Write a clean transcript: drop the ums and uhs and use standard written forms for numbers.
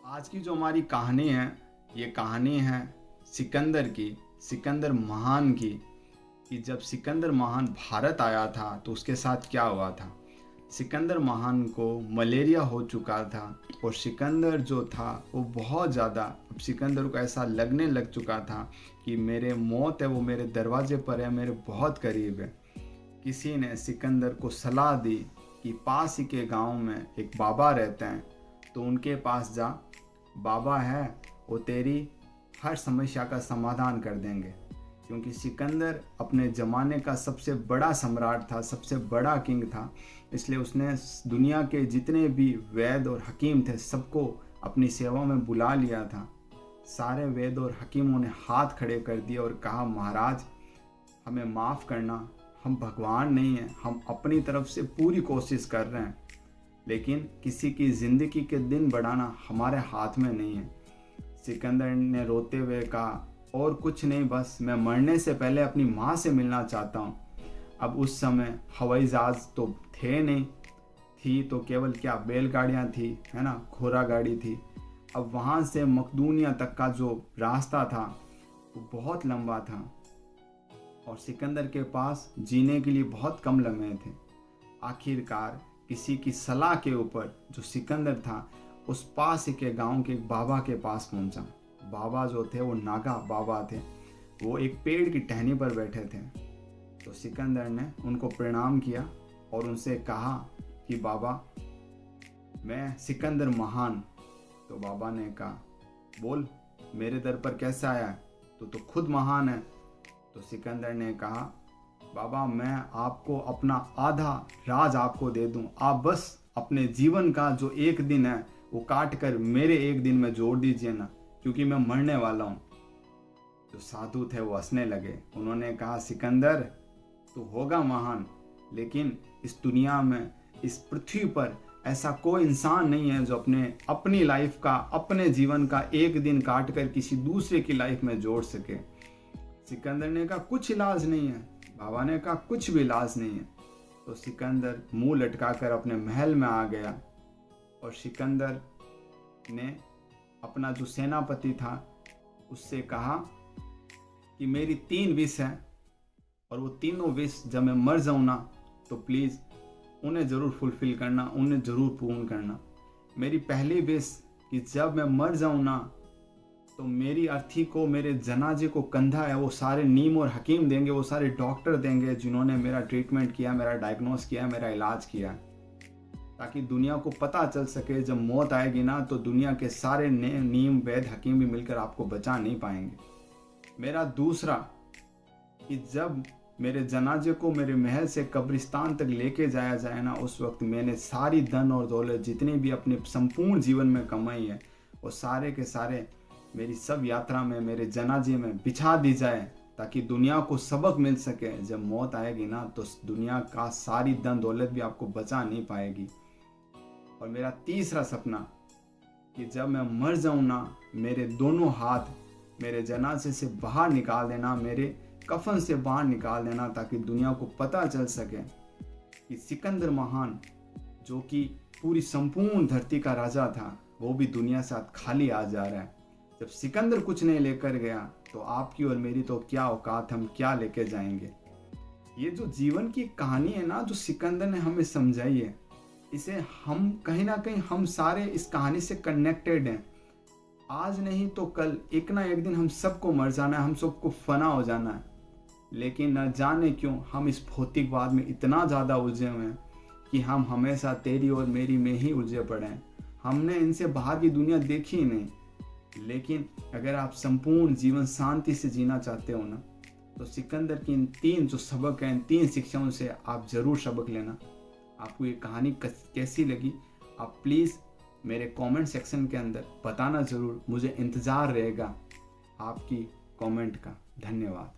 आज की जो हमारी कहानी है, ये कहानी है सिकंदर की, सिकंदर महान की। कि जब सिकंदर महान भारत आया था तो उसके साथ क्या हुआ था। सिकंदर महान को मलेरिया हो चुका था और सिकंदर जो था वो बहुत ज़्यादा, अब सिकंदर को ऐसा लगने लग चुका था कि मेरे मौत है वो मेरे दरवाजे पर है, मेरे बहुत करीब है। किसी ने सिकंदर को सलाह दी कि पास ही के गांव में एक बाबा रहते हैं, तो उनके पास जा, बाबा है वो तेरी हर समस्या का समाधान कर देंगे। क्योंकि सिकंदर अपने ज़माने का सबसे बड़ा सम्राट था, सबसे बड़ा किंग था, इसलिए उसने दुनिया के जितने भी वैद और हकीम थे सबको अपनी सेवा में बुला लिया था। सारे वैद और हकीमों ने हाथ खड़े कर दिए और कहा, महाराज हमें माफ़ करना, हम भगवान नहीं हैं, हम अपनी तरफ से पूरी कोशिश कर रहे हैं, लेकिन किसी की ज़िंदगी के दिन बढ़ाना हमारे हाथ में नहीं है। सिकंदर ने रोते हुए कहा, और कुछ नहीं, बस मैं मरने से पहले अपनी माँ से मिलना चाहता हूँ। अब उस समय हवाई जहाज़ तो थे नहीं, थी तो केवल क्या बैलगाड़ियाँ थी, है ना, घोड़ा गाड़ी थी। अब वहाँ से मकदूनिया तक का जो रास्ता था वो बहुत लंबा था और सिकंदर के पास जीने के लिए बहुत कम लम्हे थे। आखिरकार किसी की सलाह के ऊपर जो सिकंदर था उस पास ही के गांव के एक बाबा के पास पहुंचा। बाबा जो थे वो नागा बाबा थे, वो एक पेड़ की टहनी पर बैठे थे। तो सिकंदर ने उनको प्रणाम किया और उनसे कहा कि बाबा मैं सिकंदर महान। तो बाबा ने कहा, बोल मेरे दर पर कैसे आया है, तो खुद महान है। तो सिकंदर ने कहा, बाबा मैं आपको अपना आधा राज आपको दे दूं, आप बस अपने जीवन का जो एक दिन है वो काट कर मेरे एक दिन में जोड़ दीजिए ना, क्योंकि मैं मरने वाला हूँ। जो साधु थे वो हंसने लगे। उन्होंने कहा, सिकंदर तू होगा महान, लेकिन इस दुनिया में, इस पृथ्वी पर ऐसा कोई इंसान नहीं है जो अपनी लाइफ का, अपने जीवन का एक दिन काट कर किसी दूसरे की लाइफ में जोड़ सके। सिकंदर ने कहा, कुछ इलाज नहीं है। बाबा ने कहा, कुछ भी इलाज नहीं है। तो सिकंदर मुंह लटकाकर अपने महल में आ गया और सिकंदर ने अपना जो सेनापति था उससे कहा कि मेरी 3 विश हैं और वो तीनों विश जब मैं मर जाऊँ ना तो प्लीज़ उन्हें ज़रूर फुलफ़िल करना, उन्हें ज़रूर पूर्ण करना। मेरी पहली विश कि जब मैं मर जाऊँ ना तो मेरी अर्थी को, मेरे जनाजे को कंधा है वो सारे नीम और हकीम देंगे, वो सारे डॉक्टर देंगे जिन्होंने मेरा ट्रीटमेंट किया, मेरा डायग्नोस किया, मेरा इलाज किया, ताकि दुनिया को पता चल सके जब मौत आएगी ना तो दुनिया के सारे नीम वैद हकीम भी मिलकर आपको बचा नहीं पाएंगे। मेरा दूसरा कि जब मेरे जनाजे को मेरे महल से कब्रिस्तान तक लेके जाया जाए ना, उस वक्त मैंने सारी धन और दौलत जितनी भी अपने संपूर्ण जीवन में कमाई है वो सारे के सारे मेरी सब यात्रा में, मेरे जनाजे में बिछा दी जाए, ताकि दुनिया को सबक मिल सके जब मौत आएगी ना तो दुनिया का सारी धन दौलत भी आपको बचा नहीं पाएगी। और मेरा तीसरा सपना कि जब मैं मर जाऊँ ना, मेरे दोनों हाथ मेरे जनाजे से बाहर निकाल देना, मेरे कफन से बाहर निकाल देना, ताकि दुनिया को पता चल सके कि सिकंदर महान जो कि पूरी संपूर्ण धरती का राजा था वो भी दुनिया से खाली आ जा रहा है। जब सिकंदर कुछ नहीं लेकर गया तो आपकी और मेरी तो क्या औकात, हम क्या लेके जाएंगे। ये जो जीवन की कहानी है ना जो सिकंदर ने हमें समझाई है, इसे हम कहीं ना कहीं हम सारे इस कहानी से कनेक्टेड हैं। आज नहीं तो कल एक ना एक दिन हम सबको मर जाना है, हम सबको फना हो जाना है, लेकिन न जाने क्यों हम इस भौतिकवाद में इतना ज़्यादा उलझे हुए हैं कि हम हमेशा तेरी और मेरी में ही उलझे पड़े हैं। हमने इनसे बाहर की दुनिया देखी ही नहीं। लेकिन अगर आप संपूर्ण जीवन शांति से जीना चाहते हो ना तो सिकंदर की इन 3 जो सबक हैं, इन 3 शिक्षाओं से आप ज़रूर सबक लेना। आपको ये कहानी कैसी लगी आप प्लीज़ मेरे कमेंट सेक्शन के अंदर बताना ज़रूर, मुझे इंतज़ार रहेगा आपकी कमेंट का। धन्यवाद।